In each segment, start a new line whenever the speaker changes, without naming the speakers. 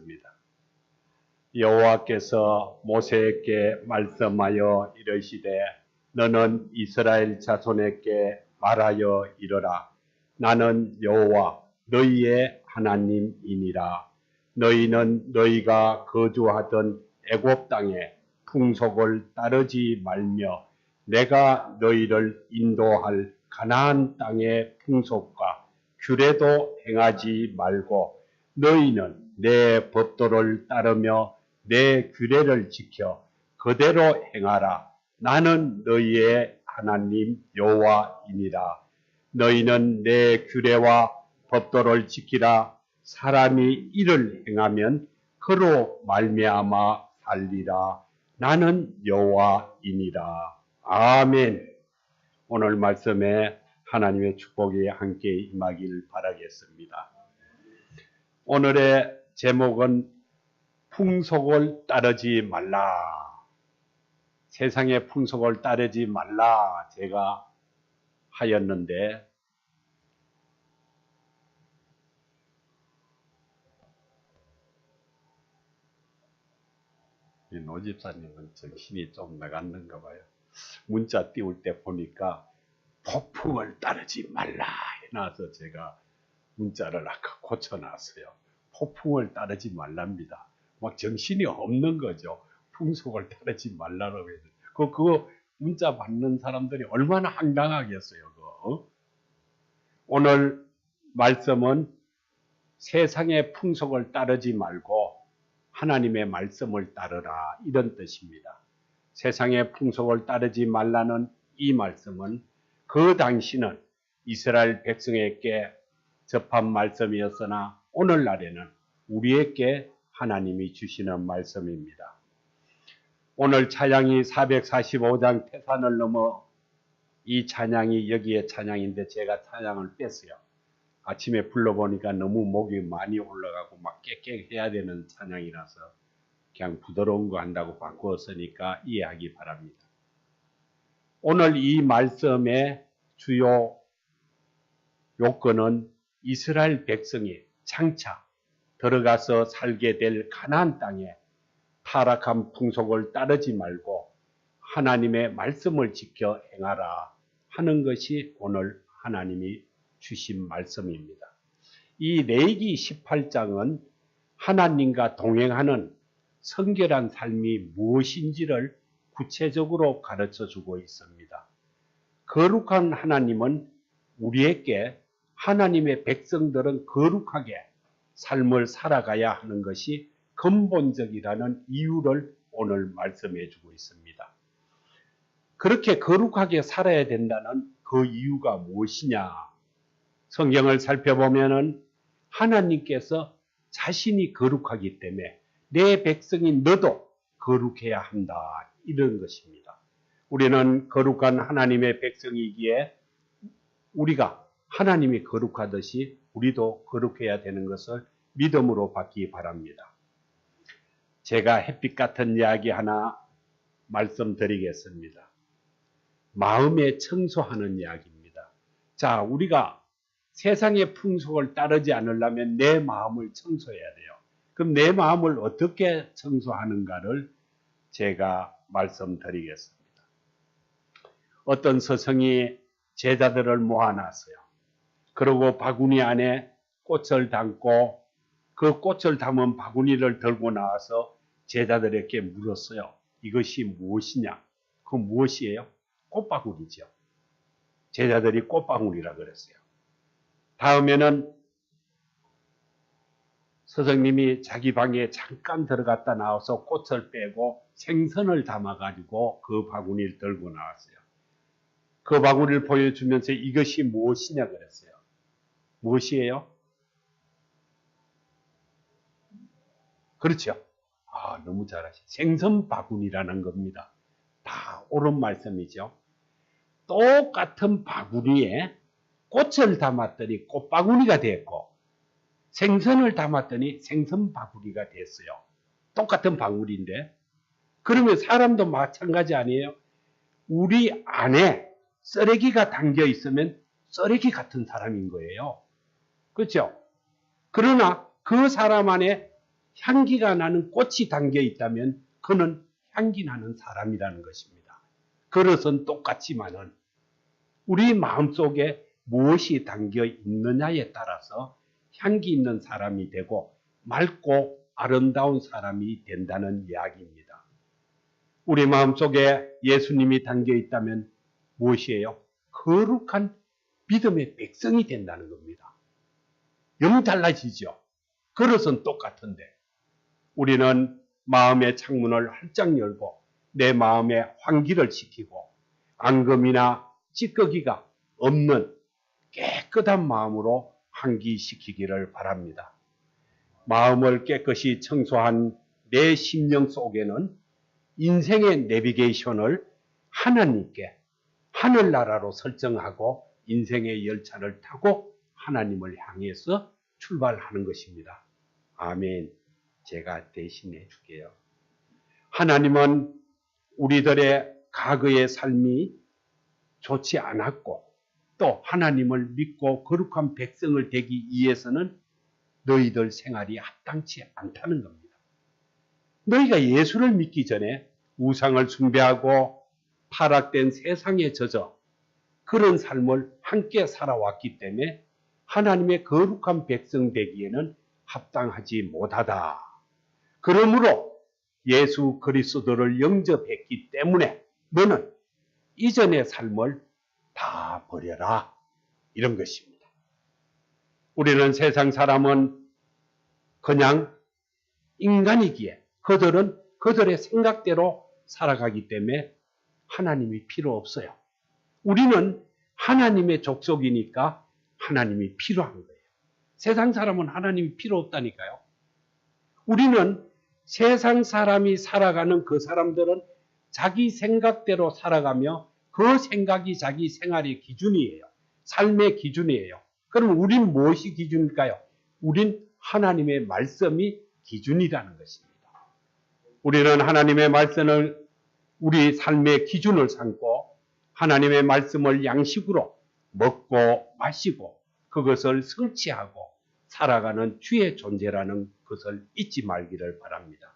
하겠습니다. 여호와께서 모세에게 말씀하여 이르시되 너는 이스라엘 자손에게 말하여 이르라. 나는 여호와 너희의 하나님이니라. 너희는 너희가 거주하던 애굽 땅의 풍속을 따르지 말며 내가 너희를 인도할 가나안 땅의 풍속과 규례도 행하지 말고 너희는 내 법도를 따르며 내 규례를 지켜 그대로 행하라. 나는 너희의 하나님 여호와이니라. 너희는 내 규례와 법도를 지키라. 사람이 이를 행하면 그로 말미암아 살리라. 나는 여호와이니라. 아멘. 오늘 말씀에 하나님의 축복이 함께 임하길 바라겠습니다. 오늘의 제목은 풍속을 따르지 말라. 세상의 풍속을 따르지 말라 제가 하였는데 이 노집사님은 정신이 좀 나갔는가 봐요. 문자 띄울 때 보니까 폭풍을 따르지 말라 해놔서 제가 문자를 아까 고쳐놨어요. 폭풍을 따르지 말랍니다. 막 정신이 없는 거죠. 풍속을 따르지 말라고 해서. 그거 문자 받는 사람들이 얼마나 황당하겠어요. 그거. 오늘 말씀은 세상의 풍속을 따르지 말고 하나님의 말씀을 따르라 이런 뜻입니다. 세상의 풍속을 따르지 말라는 이 말씀은 그 당시는 이스라엘 백성에게 접한 말씀이었으나 오늘날에는 우리에게 하나님이 주시는 말씀입니다. 오늘 찬양이 445장 태산을 넘어 이 찬양이 여기에 찬양인데 제가 찬양을 뺐어요. 아침에 불러보니까 너무 목이 많이 올라가고 막 깨깨해야 되는 찬양이라서 그냥 부드러운 거 한다고 바꾸었으니까 이해하기 바랍니다. 오늘 이 말씀의 주요 요건은 이스라엘 백성이 장차 들어가서 살게 될 가나안 땅에 타락한 풍속을 따르지 말고 하나님의 말씀을 지켜 행하라 하는 것이 오늘 하나님이 주신 말씀입니다. 이 레위기 18장은 하나님과 동행하는 성결한 삶이 무엇인지를 구체적으로 가르쳐주고 있습니다. 거룩한 하나님은 우리에게 하나님의 백성들은 거룩하게 삶을 살아가야 하는 것이 근본적이라는 이유를 오늘 말씀해 주고 있습니다. 그렇게 거룩하게 살아야 된다는 그 이유가 무엇이냐? 성경을 살펴보면은 하나님께서 자신이 거룩하기 때문에 내 백성인 너도 거룩해야 한다. 이런 것입니다. 우리는 거룩한 하나님의 백성이기에 우리가 하나님이 거룩하듯이 우리도 거룩해야 되는 것을 믿음으로 받기 바랍니다. 제가 햇빛 같은 이야기 하나 말씀드리겠습니다. 마음에 청소하는 이야기입니다. 자, 우리가 세상의 풍속을 따르지 않으려면 내 마음을 청소해야 돼요. 그럼 내 마음을 어떻게 청소하는가를 제가 말씀드리겠습니다. 어떤 스승이 제자들을 모아놨어요. 그리고 바구니 안에 꽃을 담고 그 꽃을 담은 바구니를 들고 나와서 제자들에게 물었어요. 이것이 무엇이냐? 그 무엇이에요? 꽃바구니죠. 제자들이 꽃바구니라 그랬어요. 다음에는 스승님이 자기 방에 잠깐 들어갔다 나와서 꽃을 빼고 생선을 담아가지고 그 바구니를 들고 나왔어요. 그 바구니를 보여주면서 이것이 무엇이냐 그랬어요. 무엇이에요? 그렇죠. 너무 잘하시죠. 생선 바구니라는 겁니다. 다 옳은 말씀이죠. 똑같은 바구니에 꽃을 담았더니 꽃바구니가 됐고 생선을 담았더니 생선 바구니가 됐어요. 똑같은 바구니인데 그러면 사람도 마찬가지 아니에요? 우리 안에 쓰레기가 담겨 있으면 쓰레기 같은 사람인 거예요. 그렇죠? 그러나 그 사람 안에 향기가 나는 꽃이 담겨 있다면 그는 향기 나는 사람이라는 것입니다. 그릇은 똑같지만은 우리 마음속에 무엇이 담겨 있느냐에 따라서 향기 있는 사람이 되고 맑고 아름다운 사람이 된다는 이야기입니다. 우리 마음속에 예수님이 담겨 있다면 무엇이에요? 거룩한 믿음의 백성이 된다는 겁니다. 영 달라지죠. 그릇은 똑같은데 우리는 마음의 창문을 활짝 열고 내 마음에 환기를 시키고 앙금이나 찌꺼기가 없는 깨끗한 마음으로 환기시키기를 바랍니다. 마음을 깨끗이 청소한 내 심령 속에는 인생의 내비게이션을 하나님께 하늘나라로 설정하고 인생의 열차를 타고 하나님을 향해서 출발하는 것입니다. 아멘. 제가 대신해 줄게요. 하나님은 우리들의 과거의 삶이 좋지 않았고 또 하나님을 믿고 거룩한 백성을 되기 위해서는 너희들 생활이 합당치 않다는 겁니다. 너희가 예수를 믿기 전에 우상을 숭배하고 타락된 세상에 젖어 그런 삶을 함께 살아왔기 때문에 하나님의 거룩한 백성 되기에는 합당하지 못하다. 그러므로 예수 그리스도를 영접했기 때문에 너는 이전의 삶을 다 버려라. 이런 것입니다. 우리는 세상 사람은 그냥 인간이기에 그들은 그들의 생각대로 살아가기 때문에 하나님이 필요 없어요. 우리는 하나님의 족속이니까 하나님이 필요한 거예요. 세상 사람은 하나님이 필요 없다니까요. 우리는 세상 사람이 살아가는 그 사람들은 자기 생각대로 살아가며 그 생각이 자기 생활의 기준이에요. 삶의 기준이에요. 그럼 우린 무엇이 기준일까요? 우린 하나님의 말씀이 기준이라는 것입니다. 우리는 하나님의 말씀을 우리 삶의 기준을 삼고 하나님의 말씀을 양식으로 먹고 마시고 그것을 성취하고 살아가는 주의 존재라는 것을 잊지 말기를 바랍니다.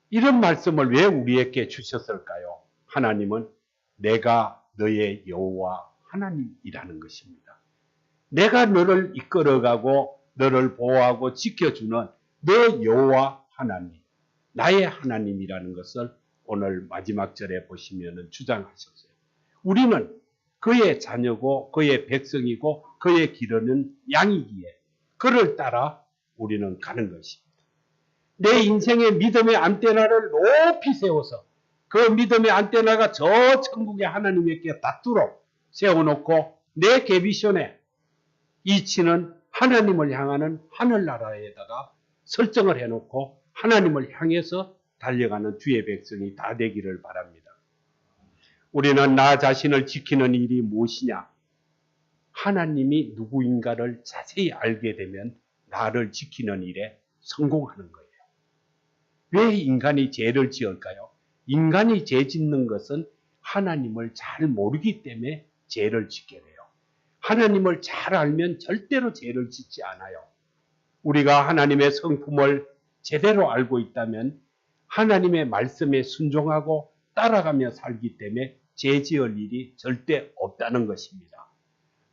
이런 말씀을 왜 우리에게 주셨을까요? 하나님은 내가 너의 여호와 하나님이라는 것입니다. 내가 너를 이끌어가고 너를 보호하고 지켜주는 너 여호와 하나님, 나의 하나님이라는 것을 오늘 마지막 절에 보시면 주장하셨어요. 우리는 그의 자녀고 그의 백성이고 그의 기르는 양이기에 그를 따라 우리는 가는 것입니다. 내 인생의 믿음의 안테나를 높이 세워서 그 믿음의 안테나가 저 천국의 하나님께 닿도록 세워놓고 내 계비션에 이치는 하나님을 향하는 하늘나라에다가 설정을 해놓고 하나님을 향해서 달려가는 주의 백성이 다 되기를 바랍니다. 우리는 나 자신을 지키는 일이 무엇이냐? 하나님이 누구인가를 자세히 알게 되면 나를 지키는 일에 성공하는 거예요. 왜 인간이 죄를 지을까요? 인간이 죄 짓는 것은 하나님을 잘 모르기 때문에 죄를 짓게 돼요. 하나님을 잘 알면 절대로 죄를 짓지 않아요. 우리가 하나님의 성품을 제대로 알고 있다면 하나님의 말씀에 순종하고 따라가며 살기 때문에 죄 지을 일이 절대 없다는 것입니다.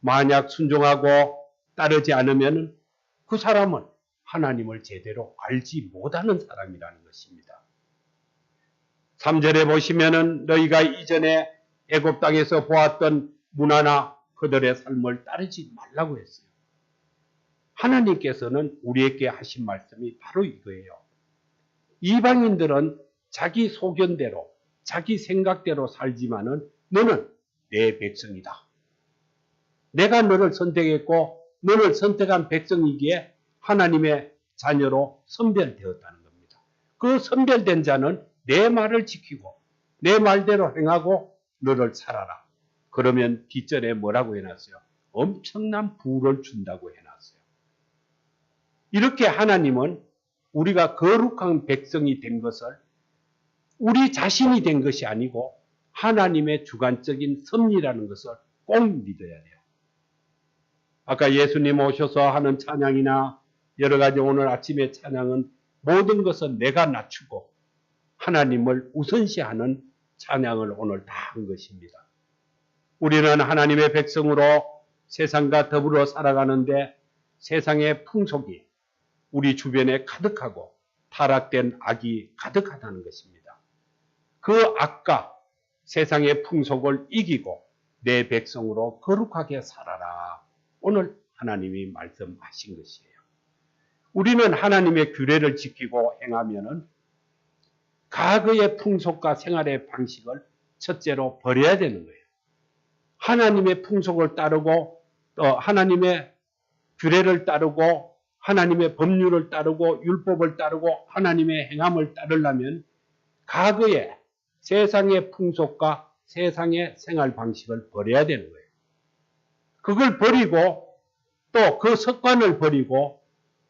만약 순종하고 따르지 않으면 그 사람은 하나님을 제대로 알지 못하는 사람이라는 것입니다. 3절에 보시면은 너희가 이전에 애굽 땅에서 보았던 문화나 그들의 삶을 따르지 말라고 했어요. 하나님께서는 우리에게 하신 말씀이 바로 이거예요. 이방인들은 자기 소견대로 자기 생각대로 살지만은 너는 내 백성이다. 내가 너를 선택했고 너를 선택한 백성이기에 하나님의 자녀로 선별되었다는 겁니다. 그 선별된 자는 내 말을 지키고 내 말대로 행하고 너를 살아라. 그러면 뒷절에 뭐라고 해놨어요? 엄청난 부를 준다고 해놨어요. 이렇게 하나님은 우리가 거룩한 백성이 된 것을 우리 자신이 된 것이 아니고 하나님의 주관적인 섭리라는 것을 꼭 믿어야 돼요. 아까 예수님 오셔서 하는 찬양이나 여러 가지 오늘 아침의 찬양은 모든 것은 내가 낮추고 하나님을 우선시하는 찬양을 오늘 다 한 것입니다. 우리는 하나님의 백성으로 세상과 더불어 살아가는데 세상의 풍속이 우리 주변에 가득하고 타락된 악이 가득하다는 것입니다. 그 악과 세상의 풍속을 이기고 내 백성으로 거룩하게 살아라. 오늘 하나님이 말씀하신 것이에요. 우리는 하나님의 규례를 지키고 행하면은 과거의 풍속과 생활의 방식을 첫째로 버려야 되는 거예요. 하나님의 풍속을 따르고 또 하나님의 규례를 따르고 하나님의 법률을 따르고 율법을 따르고 하나님의 행함을 따르려면 과거의 세상의 풍속과 세상의 생활 방식을 버려야 되는 거예요. 그걸 버리고 또 그 습관을 버리고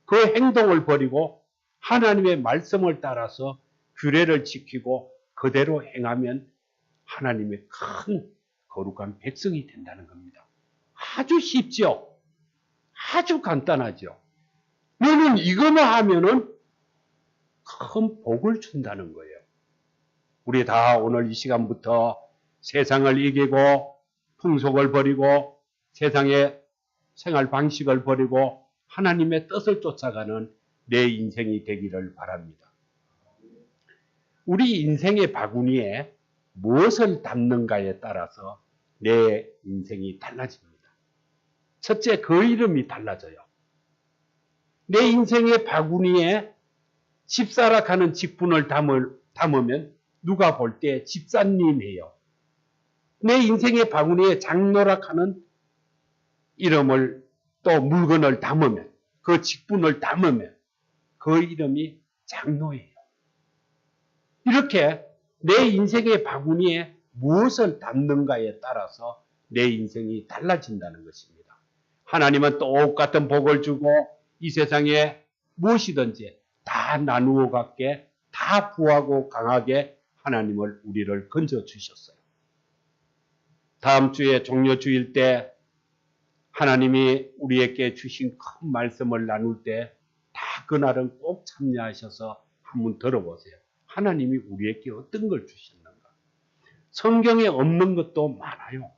그 행동을 버리고 하나님의 말씀을 따라서 규례를 지키고 그대로 행하면 하나님의 큰 거룩한 백성이 된다는 겁니다. 아주 쉽죠? 아주 간단하죠? 너는 이거만 하면은 큰 복을 준다는 거예요. 우리 다 오늘 이 시간부터 세상을 이기고 풍속을 버리고 세상의 생활 방식을 버리고 하나님의 뜻을 쫓아가는 내 인생이 되기를 바랍니다. 우리 인생의 바구니에 무엇을 담는가에 따라서 내 인생이 달라집니다. 첫째, 그 이름이 달라져요. 내 인생의 바구니에 집사락하는 직분을 담으면 누가 볼 때 집사님이에요. 내 인생의 바구니에 장노락하는 이름을 또 물건을 담으면 그 직분을 담으면 그 이름이 장로예요. 이렇게 내 인생의 바구니에 무엇을 담는가에 따라서 내 인생이 달라진다는 것입니다. 하나님은 똑같은 복을 주고 이 세상에 무엇이든지 다 나누어 갖게 다 부하고 강하게 하나님을 우리를 건져 주셨어요. 다음 주에 종료주일 때 하나님이 우리에게 주신 큰 말씀을 나눌 때 다 그날은 꼭 참여하셔서 한번 들어보세요. 하나님이 우리에게 어떤 걸 주셨는가? 성경에 없는 것도 많아요.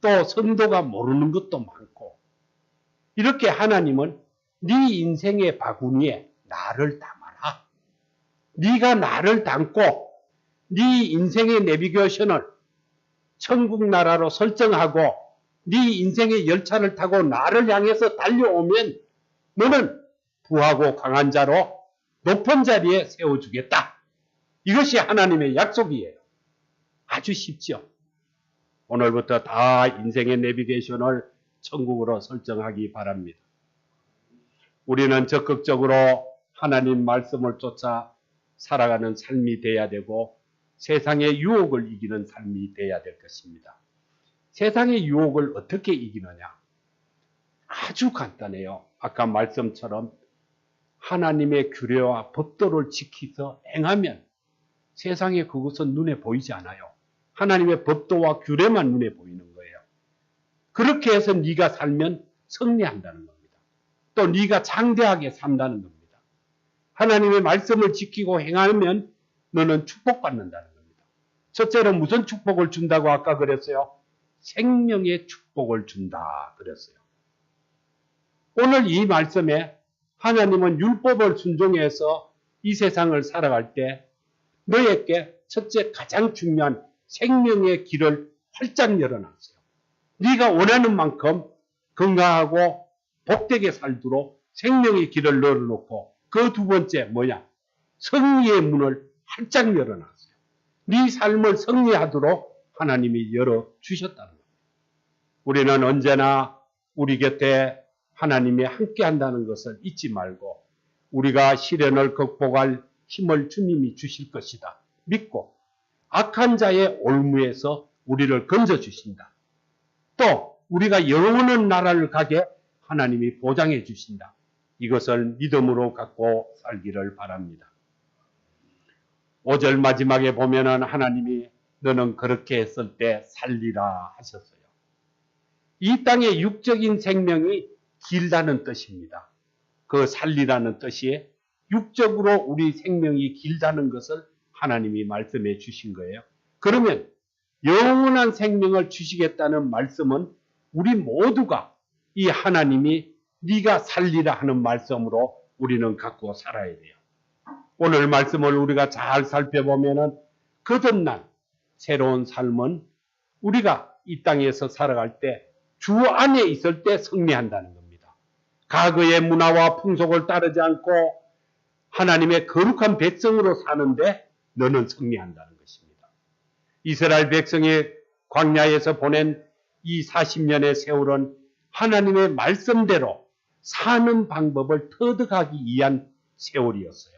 또 성도가 모르는 것도 많고 이렇게 하나님은 네 인생의 바구니에 나를 담아라. 네가 나를 담고 네 인생의 내비게이션을 천국 나라로 설정하고 네 인생의 열차를 타고 나를 향해서 달려오면 너는 부하고 강한 자로 높은 자리에 세워주겠다. 이것이 하나님의 약속이에요. 아주 쉽죠. 오늘부터 다 인생의 내비게이션을 천국으로 설정하기 바랍니다. 우리는 적극적으로 하나님 말씀을 쫓아 살아가는 삶이 돼야 되고 세상의 유혹을 이기는 삶이 돼야 될 것입니다. 세상의 유혹을 어떻게 이기느냐? 아주 간단해요. 아까 말씀처럼 하나님의 규례와 법도를 지키서 행하면 세상에 그것은 눈에 보이지 않아요. 하나님의 법도와 규례만 눈에 보이는 거예요. 그렇게 해서 네가 살면 승리한다는 겁니다. 또 네가 장대하게 산다는 겁니다. 하나님의 말씀을 지키고 행하면 너는 축복받는다는 겁니다. 첫째로 무슨 축복을 준다고 아까 그랬어요? 생명의 축복을 준다 그랬어요. 오늘 이 말씀에 하나님은 율법을 순종해서 이 세상을 살아갈 때 너에게 첫째 가장 중요한 생명의 길을 활짝 열어놨어요. 네가 원하는 만큼 건강하고 복되게 살도록 생명의 길을 열어놓고 그 두 번째 뭐냐? 승리의 문을 활짝 열어놨어요. 네 삶을 승리하도록 하나님이 열어주셨다는 겁니다. 우리는 언제나 우리 곁에 하나님이 함께 한다는 것을 잊지 말고 우리가 시련을 극복할 힘을 주님이 주실 것이다. 믿고 악한 자의 올무에서 우리를 건져주신다. 또 우리가 영원한 나라를 가게 하나님이 보장해 주신다. 이것을 믿음으로 갖고 살기를 바랍니다. 5절 마지막에 보면은 하나님이 너는 그렇게 했을 때 살리라 하셨어요. 이 땅의 육적인 생명이 길다는 뜻입니다. 그 살리라는 뜻이 육적으로 우리 생명이 길다는 것을 하나님이 말씀해 주신 거예요. 그러면 영원한 생명을 주시겠다는 말씀은 우리 모두가 이 하나님이 네가 살리라 하는 말씀으로 우리는 갖고 살아야 돼요. 오늘 말씀을 우리가 잘 살펴보면은 거듭난 새로운 삶은 우리가 이 땅에서 살아갈 때 주 안에 있을 때 승리한다는 겁니다. 과거의 문화와 풍속을 따르지 않고 하나님의 거룩한 백성으로 사는데 너는 승리한다는 것입니다. 이스라엘 백성이 광야에서 보낸 이 40년의 세월은 하나님의 말씀대로 사는 방법을 터득하기 위한 세월이었어요.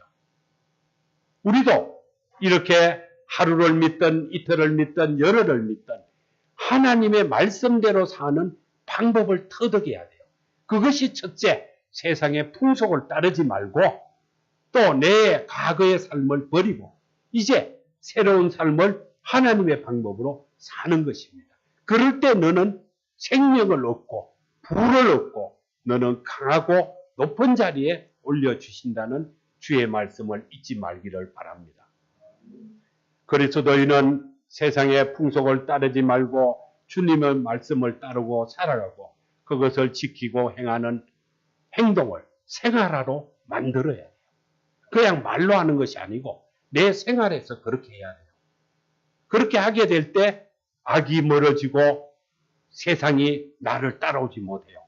우리도 이렇게 하루를 믿든 이틀을 믿든 열흘을 믿든 하나님의 말씀대로 사는 방법을 터득해야 돼요. 그것이 첫째, 세상의 풍속을 따르지 말고 또 내 과거의 삶을 버리고 이제 새로운 삶을 하나님의 방법으로 사는 것입니다. 그럴 때 너는 생명을 얻고 부를 얻고 너는 강하고 높은 자리에 올려주신다는 주의 말씀을 잊지 말기를 바랍니다. 그리스도인은 세상의 풍속을 따르지 말고 주님의 말씀을 따르고 살아가고 그것을 지키고 행하는 행동을 생활화로 만들어야 돼요. 그냥 말로 하는 것이 아니고 내 생활에서 그렇게 해야 돼요. 그렇게 하게 될 때 악이 멀어지고 세상이 나를 따라오지 못해요.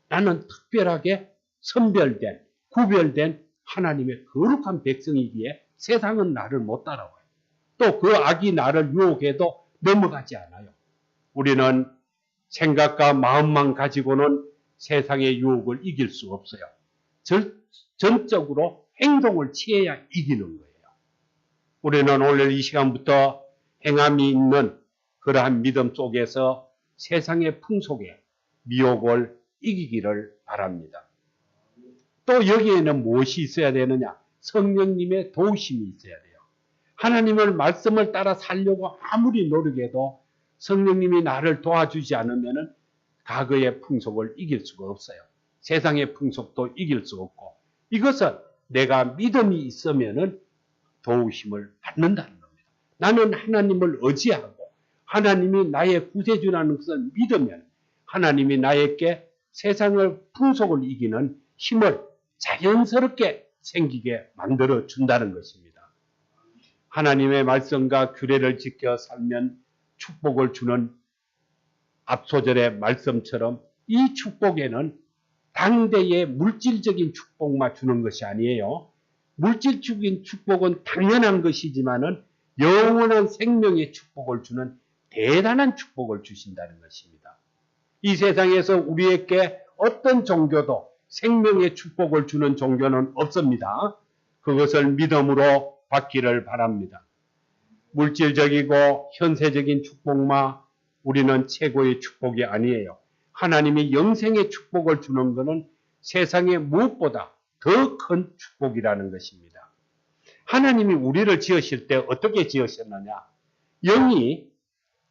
나는 특별하게 선별된, 구별된 하나님의 거룩한 백성이기에 세상은 나를 못 따라와요. 또 그 악이 나를 유혹해도 넘어가지 않아요. 우리는 생각과 마음만 가지고는 세상의 유혹을 이길 수 없어요. 전적으로 행동을 취해야 이기는 거예요. 우리는 오늘 이 시간부터 행함이 있는 그러한 믿음 속에서 세상의 풍속에 미혹을 이기기를 바랍니다. 또 여기에는 무엇이 있어야 되느냐? 성령님의 도우심이 있어야 돼요. 하나님의 말씀을 따라 살려고 아무리 노력해도 성령님이 나를 도와주지 않으면 과거의 풍속을 이길 수가 없어요. 세상의 풍속도 이길 수 없고 이것은 내가 믿음이 있으면 도우심을 받는다는 겁니다. 나는 하나님을 의지하고 하나님이 나의 구세주라는 것을 믿으면 하나님이 나에게 세상의 풍속을 이기는 힘을 자연스럽게 생기게 만들어 준다는 것입니다. 하나님의 말씀과 규례를 지켜 살면 축복을 주는 앞소절의 말씀처럼 이 축복에는 당대의 물질적인 축복만 주는 것이 아니에요. 물질적인 축복은 당연한 것이지만은 영원한 생명의 축복을 주는 대단한 축복을 주신다는 것입니다. 이 세상에서 우리에게 어떤 종교도 생명의 축복을 주는 종교는 없습니다. 그것을 믿음으로 받기를 바랍니다. 물질적이고 현세적인 축복만 우리는 최고의 축복이 아니에요. 하나님이 영생의 축복을 주는 것은 세상의 무엇보다 더 큰 축복이라는 것입니다. 하나님이 우리를 지으실 때 어떻게 지으셨느냐? 영이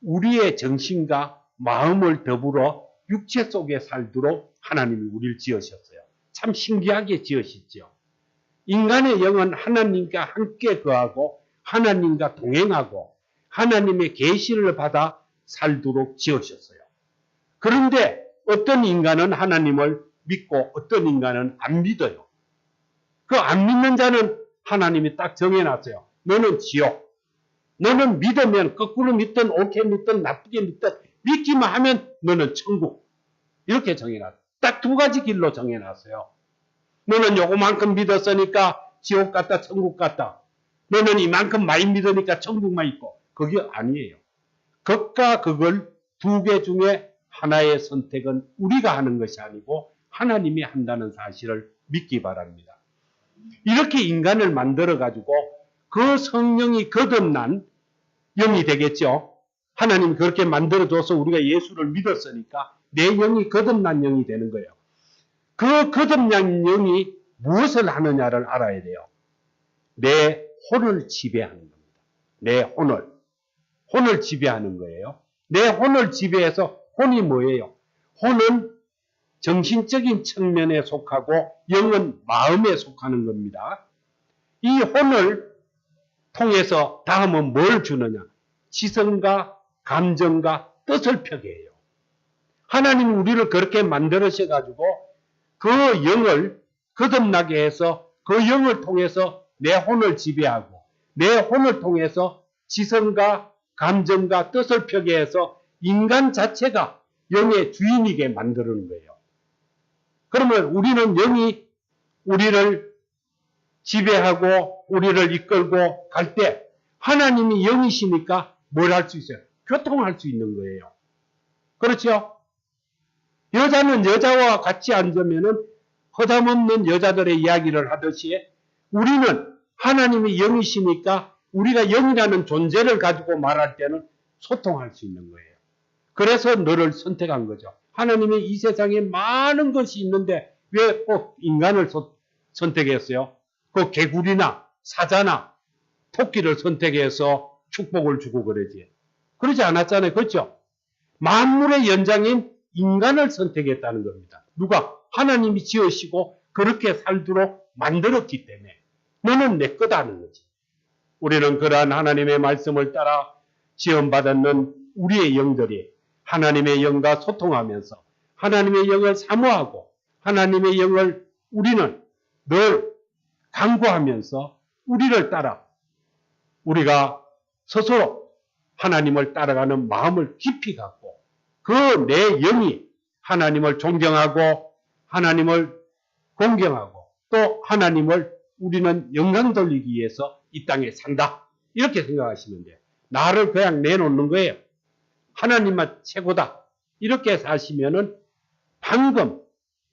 우리의 정신과 마음을 더불어 육체 속에 살도록 하나님이 우리를 지으셨어요. 참 신기하게 지으셨죠. 인간의 영은 하나님과 함께 거하고 하나님과 동행하고 하나님의 계시를 받아 살도록 지으셨어요. 그런데 어떤 인간은 하나님을 믿고 어떤 인간은 안 믿어요. 그 안 믿는 자는 하나님이 딱 정해놨어요. 너는 지옥. 너는 믿으면 거꾸로 믿든 옳게 믿든 나쁘게 믿든 믿기만 하면 너는 천국. 이렇게 정해놨어요. 딱 두 가지 길로 정해놨어요. 너는 요거만큼 믿었으니까 지옥 갔다 천국 갔다. 너는 이만큼 많이 믿으니까 천국만 있고. 그게 아니에요. 극과 극을 두 개 중에 하나의 선택은 우리가 하는 것이 아니고 하나님이 한다는 사실을 믿기 바랍니다. 이렇게 인간을 만들어가지고 그 성령이 거듭난 영이 되겠죠. 하나님이 그렇게 만들어줘서 우리가 예수를 믿었으니까 내 영이 거듭난 영이 되는 거예요. 그 거듭난 영이 무엇을 하느냐를 알아야 돼요. 내 혼을 지배하는 겁니다. 내 혼을 지배하는 거예요. 내 혼을 지배해서 혼이 뭐예요? 혼은 정신적인 측면에 속하고 영은 마음에 속하는 겁니다. 이 혼을 통해서 다음은 뭘 주느냐? 지성과 감정과 뜻을 펴게 해요. 하나님 우리를 그렇게 만들으셔가지고 그 영을 거듭나게 해서 그 영을 통해서 내 혼을 지배하고 내 혼을 통해서 지성과 감정과 뜻을 펴게 해서 인간 자체가 영의 주인이게 만드는 거예요. 그러면 우리는 영이 우리를 지배하고 우리를 이끌고 갈 때 하나님이 영이시니까 뭘 할 수 있어요? 교통할 수 있는 거예요. 그렇죠? 여자는 여자와 같이 앉으면은 허담없는 여자들의 이야기를 하듯이 우리는 하나님이 영이시니까 우리가 영이라는 존재를 가지고 말할 때는 소통할 수 있는 거예요. 그래서 너를 선택한 거죠. 하나님이 이 세상에 많은 것이 있는데 왜 꼭 인간을 선택했어요? 그 개구리나 사자나 토끼를 선택해서 축복을 주고 그러지. 그러지 않았잖아요. 그렇죠? 만물의 연장인 인간을 선택했다는 겁니다. 누가? 하나님이 지으시고 그렇게 살도록 만들었기 때문에 너는 내 거다는 거지. 우리는 그러한 하나님의 말씀을 따라 지원받았는 우리의 영들이 하나님의 영과 소통하면서 하나님의 영을 사모하고 하나님의 영을 우리는 늘 강구하면서 우리를 따라 우리가 스스로 하나님을 따라가는 마음을 깊이 갖고 그 내 영이 하나님을 존경하고 하나님을 공경하고 또 하나님을 우리는 영광 돌리기 위해서 이 땅에 산다. 이렇게 생각하시면 돼요. 나를 그냥 내놓는 거예요. 하나님만 최고다. 이렇게 사시면은 방금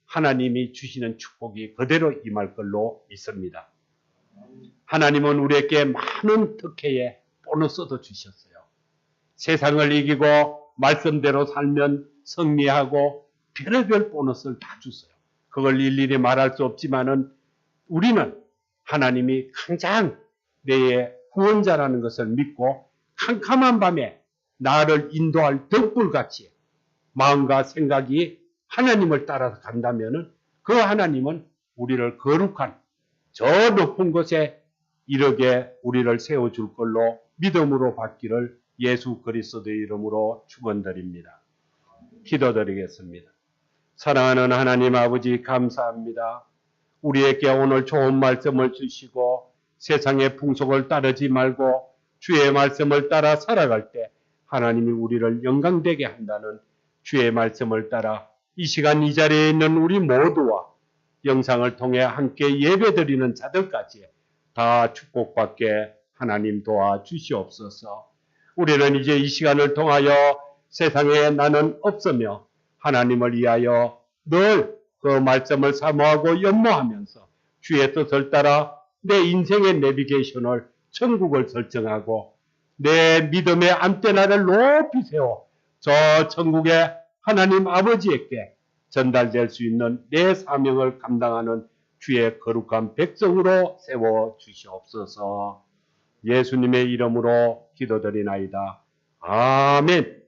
하나님이 주시는 축복이 그대로 임할 걸로 믿습니다. 하나님은 우리에게 많은 특혜의 보너스도 주셨어요. 세상을 이기고 말씀대로 살면 승리하고 별의별 보너스를 다 줬어요. 그걸 일일이 말할 수 없지만은 우리는 하나님이 가장 내 구원자라는 것을 믿고 캄캄한 밤에 나를 인도할 등불같이 마음과 생각이 하나님을 따라서 간다면은 그 하나님은 우리를 거룩한 저 높은 곳에 이르게 우리를 세워줄 걸로 믿음으로 받기를 예수 그리스도의 이름으로 축원드립니다. 기도드리겠습니다. 사랑하는 하나님 아버지 감사합니다. 우리에게 오늘 좋은 말씀을 주시고 세상의 풍속을 따르지 말고 주의 말씀을 따라 살아갈 때 하나님이 우리를 영광되게 한다는 주의 말씀을 따라 이 시간 이 자리에 있는 우리 모두와 영상을 통해 함께 예배드리는 자들까지 다 축복받게 하나님 도와주시옵소서. 우리는 이제 이 시간을 통하여 세상에 나는 없으며 하나님을 위하여 늘 그 말씀을 사모하고 연모하면서 주의 뜻을 따라 내 인생의 내비게이션을 천국을 설정하고 내 믿음의 안테나를 높이 세워 저 천국의 하나님 아버지에게 전달될 수 있는 내 사명을 감당하는 주의 거룩한 백성으로 세워 주시옵소서. 예수님의 이름으로 기도드리나이다. 아멘.